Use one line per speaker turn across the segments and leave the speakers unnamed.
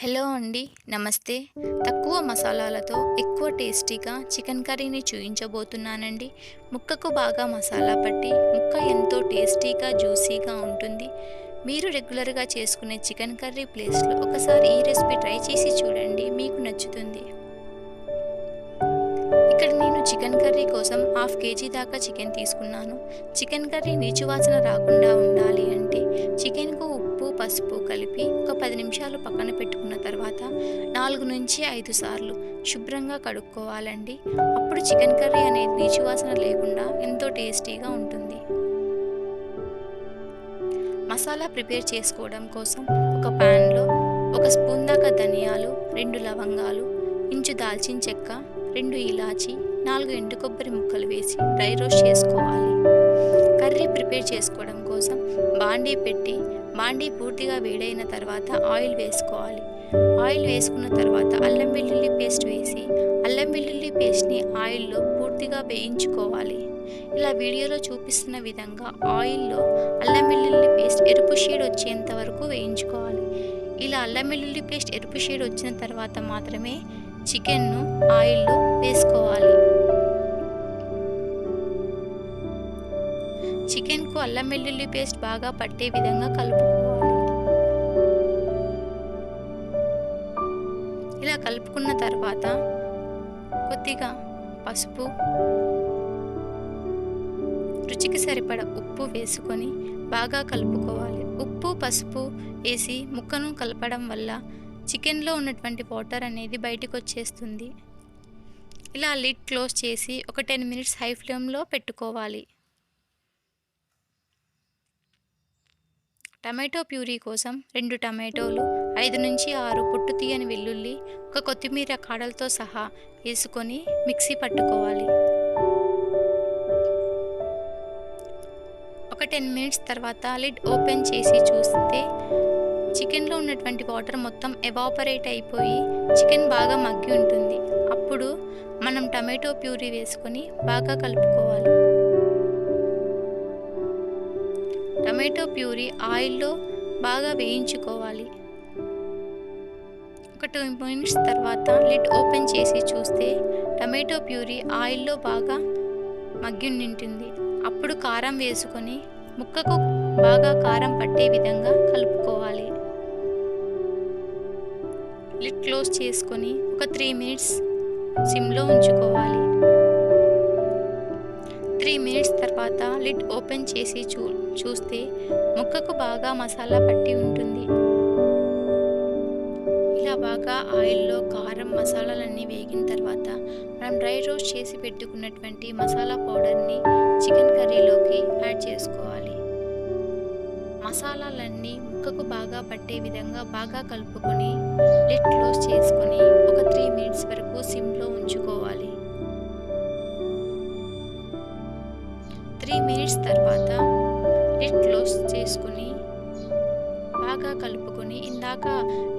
Hello అండి, నమస్తే. తక్కువ మసాలాలతో ఎక్కువ టేస్టీగా చికెన్ కర్రీని చూపించబోతున్నానండి. ముక్కకు బాగా మసాలా పట్టి ముక్క ఎంతో టేస్టీగా జ్యూసీగా ఉంటుంది. మీరు రెగ్యులర్గా చేసుకునే చికెన్ కర్రీ ప్లేస్లో ఒకసారి ఈ రెసిపీ ట్రై చేసి చూడండి, మీకు నచ్చుతుంది. ఇక్కడ నేను చికెన్ కర్రీ కోసం 1/2 kg దాకా చికెన్ తీసుకున్నాను. చికెన్ కర్రీ నీచు వాసన రాకుండా ఉండాలి అంటే చికెన్కు ఉప్పు పసుపు కలిపి ఒక 10 నిమిషాలు పక్కన పెట్టుకున్న తర్వాత 4 నుంచి 5 సార్లు శుభ్రంగా కడుక్కోవాలండి. అప్పుడు చికెన్ కర్రీ అనేది నీచు వాసన లేకుండా ఎంతో టేస్టీగా ఉంటుంది. మసాలా ప్రిపేర్ చేసుకోవడం కోసం ఒక ప్యాన్లో 1 స్పూన్ దాకా ధనియాలు, 2 లవంగాలు, ఇంచు దాల్చిన చెక్క, 2 ఇలాచి, 4 ఎండు కొబ్బరి ముక్కలు వేసి డ్రై రోస్ట్ చేసుకోవాలి. కర్రీ ప్రిపేర్ చేసుకోవడం కోసం బాండీ పెట్టి బాండీ పూర్తిగా వేడైన తర్వాత ఆయిల్ వేసుకోవాలి. ఆయిల్ వేసుకున్న తర్వాత అల్లం వెల్లుల్లి పేస్ట్ వేసి అల్లం వెల్లుల్లి పేస్ట్ని ఆయిల్లో పూర్తిగా వేయించుకోవాలి. ఇలా వీడియోలో చూపిస్తున్న విధంగా ఆయిల్లో అల్లం వెల్లుల్లి పేస్ట్ ఎరుపు షేడ్ వచ్చేంత వరకు వేయించుకోవాలి. ఇలా అల్లం వెల్లుల్లి పేస్ట్ ఎరుపు షేడ్ వచ్చిన తర్వాత మాత్రమే చికెన్ను ఆయిల్లో వేసుకోవాలి. చికెన్కు అల్లం వెల్లుల్లి పేస్ట్ బాగా పట్టే విధంగా కలుపుకోవాలి. ఇలా కలుపుకున్న తర్వాత కొద్దిగా పసుపు, రుచికి సరిపడ ఉప్పు వేసుకొని బాగా కలుపుకోవాలి. ఉప్పు పసుపు వేసి ముక్కను కలపడం వల్ల చికెన్లో ఉన్నటువంటి వాటర్ అనేది బయటకు వచ్చేస్తుంది. ఇలా లిడ్ క్లోజ్ చేసి ఒక 10 మినిట్స్ హై ఫ్లేమ్లో పెట్టుకోవాలి. టమాటో ప్యూరీ కోసం 2 టమాటోలు, 5 నుంచి 6 పొట్టు తీయని వెల్లుల్లి, ఒక కొత్తిమీర కాడలతో సహా వేసుకొని మిక్సీ పట్టుకోవాలి. ఒక 10 మినిట్స్ తర్వాత లిడ్ ఓపెన్ చేసి చూస్తే చికెన్లో ఉన్నటువంటి వాటర్ మొత్తం ఎవాపరేట్ అయిపోయి చికెన్ బాగా మగ్గి ఉంటుంది. అప్పుడు మనం టమాటో ప్యూరీ వేసుకొని బాగా కలుపుకోవాలి. టమాటో ప్యూరీ ఆయిల్లో బాగా వేయించుకోవాలి. ఒక 2 మినిట్స్ తర్వాత లిడ్ ఓపెన్ చేసి చూస్తే టమాటో ప్యూరీ ఆయిల్లో బాగా మగ్గి ఉంటుంది. అప్పుడు కారం వేసుకొని ముక్కకు బాగా కారం పట్టే విధంగా కలుపుకోవాలి. లిడ్ క్లోజ్ చేసుకొని ఒక 3 మినిట్స్ సిమ్లో ఉంచుకోవాలి. 3 మినిట్స్ తర్వాత లిడ్ ఓపెన్ చేసి చూస్తే ముక్కకు బాగా మసాలా పట్టి ఉంటుంది. ఇలా బాగా ఆయిల్లో కారం మసాలాలన్నీ వేగిన తర్వాత మనం డ్రై రోస్ట్ చేసి పెట్టుకున్నటువంటి మసాలా పౌడర్ని చికెన్ కర్రీలోకి యాడ్ చేసుకోవాలి. మసాలాలన్నీ ముక్కకు బాగా పట్టే విధంగా బాగా కలుపుకొని లిడ్ క్లోజ్ చేసుకొని ఒక 3 మినిట్స్ వరకు సిమ్లో ఉంచుకోవాలి. 3 మినిట్స్ తర్వాత లిడ్ క్లోజ్ చేసుకొని బాగా కలుపుకొని ఇందాక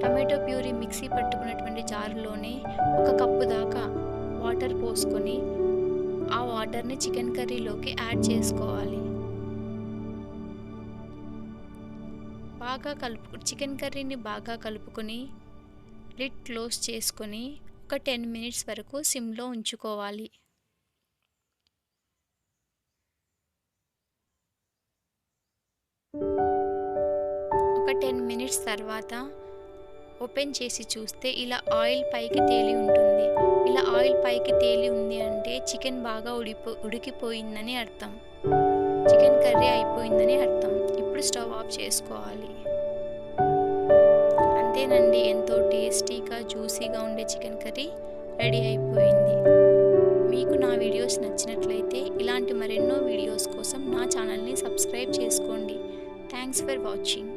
టమాటో ప్యూరీ మిక్సీ పట్టుకున్నటువంటి జారులోనే 1 కప్పు దాకా వాటర్ పోసుకొని ఆ వాటర్ని చికెన్ కర్రీలోకి యాడ్ చేసుకోవాలి. చికెన్ కర్రీని బాగా కలుపుకొని లిడ్ క్లోజ్ చేసుకొని ఒక 10 మినిట్స్ వరకు సిమ్లో ఉంచుకోవాలి. ఒక 10 మినిట్స్ తర్వాత ఓపెన్ చేసి చూస్తే ఇలా ఆయిల్ పైకి తేలి ఉంటుంది. ఇలా ఆయిల్ పైకి తేలి ఉంది అంటే చికెన్ బాగా ఉడికిపోయిందని అర్థం. చికెన్ కర్రీ అయిపోయిందని అర్థం. ఇప్పుడు స్టవ్ ఆఫ్ చేసుకోవాలి. అంతేనండి, ఎంతో టేస్టీగా జ్యూసీగా ఉండే చికెన్ కర్రీ రెడీ అయిపోయింది. మీకు నా వీడియోస్ నచ్చినట్లయితే ఇలాంటి మరెన్నో వీడియోస్ కోసం నా ఛానల్ని సబ్స్క్రైబ్ చేసుకోండి. Thanks for watching.